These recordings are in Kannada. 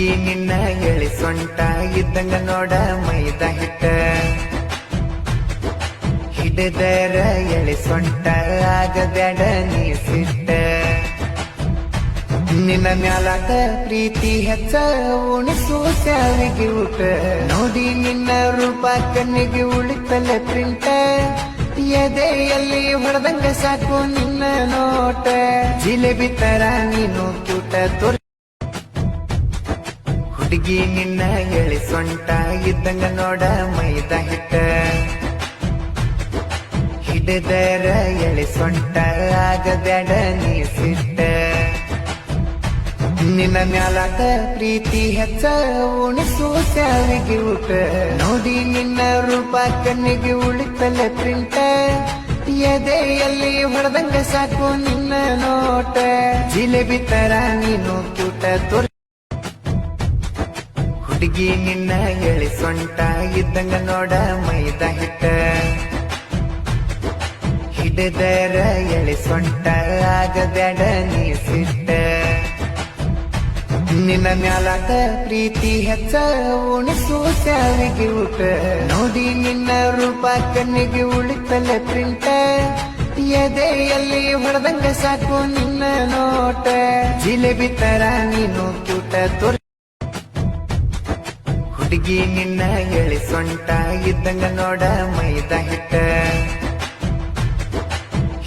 ಹುಡುಗಿ ನಿನ್ನ ಎಳಿ ಸೊಂಟ ಇದ್ದಂಗ ನೋಡ ಮೈದ ಹಿಟ್ಟ ಹಿಡಿದರ ಎಳಿ ಸೊಂಟ ಆಗಬ್ಯಾಡ ನೀ ಸಿಟ್ಟ ನಿನ್ನ ಮ್ಯಾಲಾಕ ಪ್ರೀತಿ ಹೆಚ್ಚ ಉಣಿಸು ಸಾವಿಗೆ ಊಟ ನೋಡಿ ನಿನ್ನ ರೂಪ ಕಣ್ಣಿಗೆ ಉಳಿತಲ್ಲ ಪ್ರಿಂಟ ಎದೆಯಲ್ಲಿ ಹೊಡೆದಂಗ ಸಾಕು ನಿನ್ನ ನೋಟ ಜಿಲೇಬಿ ತರ ನೀನು ಕ್ಯೂಟ ತೋರ್ ಹುಡುಗಿ ನಿನ್ನ ಎಳಿ ಸೊಂಟ ಇದ್ದಂಗ ನೋಡ ಮೈದ ಹಿಟ್ಟ ಹಿಡಿದರ ಎಳಿ ಸೊಂಟ ಆಗಬ್ಯಾಡ ನೀ ಸಿಟ್ಟ ನಿನ್ನ ಮ್ಯಾಲಾಕ ಪ್ರೀತಿ ಹೆಚ್ಚ ಉಣಿಸು ಸಾವಿಗೆ ಊಟ ನೋಡಿ ನಿನ್ನ ರೂಪ ಕಣ್ಣಿಗೆ ಉಳಿತಲ್ಲ ಪ್ರಿಂಟ ಎದೆಯಲ್ಲಿ ಹೊಡೆದಂಗ ಸಾಕು ನಿನ್ನ ನೋಟ ಜಿಲೇಬಿ ತರ ನೀನು ಕ್ಯೂಟ ತೋರ್ ಹುಡುಗಿ ನಿನ್ನ ಎಳಿ ಸೊಂಟ ಇದ್ದಂಗ ನೋಡ ಮೈದ ಹಿಟ್ಟ ಹಿಡಿದರ ಎಳಿ ಸೊಂಟ ಆಗಬ್ಯಾಡ ನೀ ಸಿಟ್ಟ ನಿನ್ನ ಮ್ಯಾಲಾಕ ಪ್ರೀತಿ ಹೆಚ್ಚ ಉಣಿಸು ಸಾವಿಗೆ ಊಟ ನೋಡಿ ನಿನ್ನ ರೂಪ ಕಣ್ಣಿಗೆ ಉಳಿತಲ್ಲ ಪ್ರಿಂಟ ಎದೆಯಲ್ಲಿ ಹೊಡೆದಂಗ ಸಾಕು ನಿನ್ನ ನೋಟ ಜಿಲೇಬಿ ತರ ನೀನು ಕ್ಯೂಟ ತೋರ್ ಹುಡುಗಿ ನಿನ್ನ ಎಳಿ ಸೊಂಟ ಇದ್ದಂಗ ನೋಡ ಮೈದ ಹಿಟ್ಟ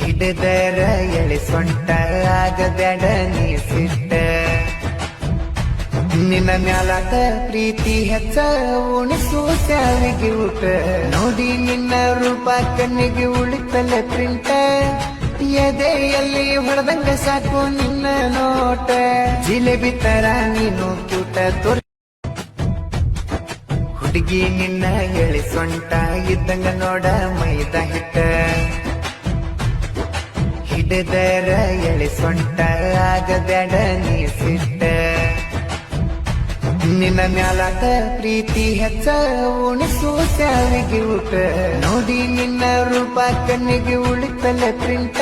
ಹಿಡಿದರ ಎಳಿ ಸೊಂಟ ಆಗಬ್ಯಾಡ ನೀ ಸಿಟ್ಟ ನಿನ್ನ ಮ್ಯಾಲಾಕ ಪ್ರೀತಿ ಹೆಚ್ಚ ಉಣಿಸು ಸಾವಿಗೆ ಊಟ ನೋಡಿ ನಿನ್ನ ರೂಪ ಕಣ್ಣಿಗೆ ಉಳಿತಲ್ಲ ಪ್ರಿಂಟ ಎದೆಯಲ್ಲಿ ಹೊಡೆದಂಗ ಸಾಕು ನಿನ್ನ ನೋಟ ಜಿಲೇಬಿ ತರ ನೀನು ಕ್ಯೂಟ ತೋರ್ ಹುಡುಗಿ ನಿನ್ನ ಎಳಿ ಸೊಂಟ ಇದ್ದಂಗ ನೋಡ ಮೈದ ಹಿಟ್ಟ ಹಿಡಿದರ ಎಳಿ ಸೊಂಟ ಆಗಬ್ಯಾಡ ನೀ ಸಿಟ್ಟ ನಿನ್ನ ಮ್ಯಾಲಾಕ ಪ್ರೀತಿ ಹೆಚ್ಚ ಉಣಿಸು ಸಾವಿಗೆ ಊಟ ನೋಡಿ ನಿನ್ನ ರೂಪ ಕಣ್ಣಿಗೆ ಉಳಿತಲ್ಲ ಪ್ರಿಂಟ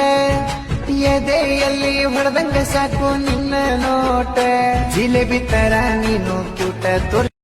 ಎದೆಯಲ್ಲಿ ಹೊಡೆದಂಗ ಸಾಕು ನಿನ್ನ ನೋಟ ಜಿಲೇಬಿ ತರ ನೀನು ಕ್ಯೂಟ ತೋರ್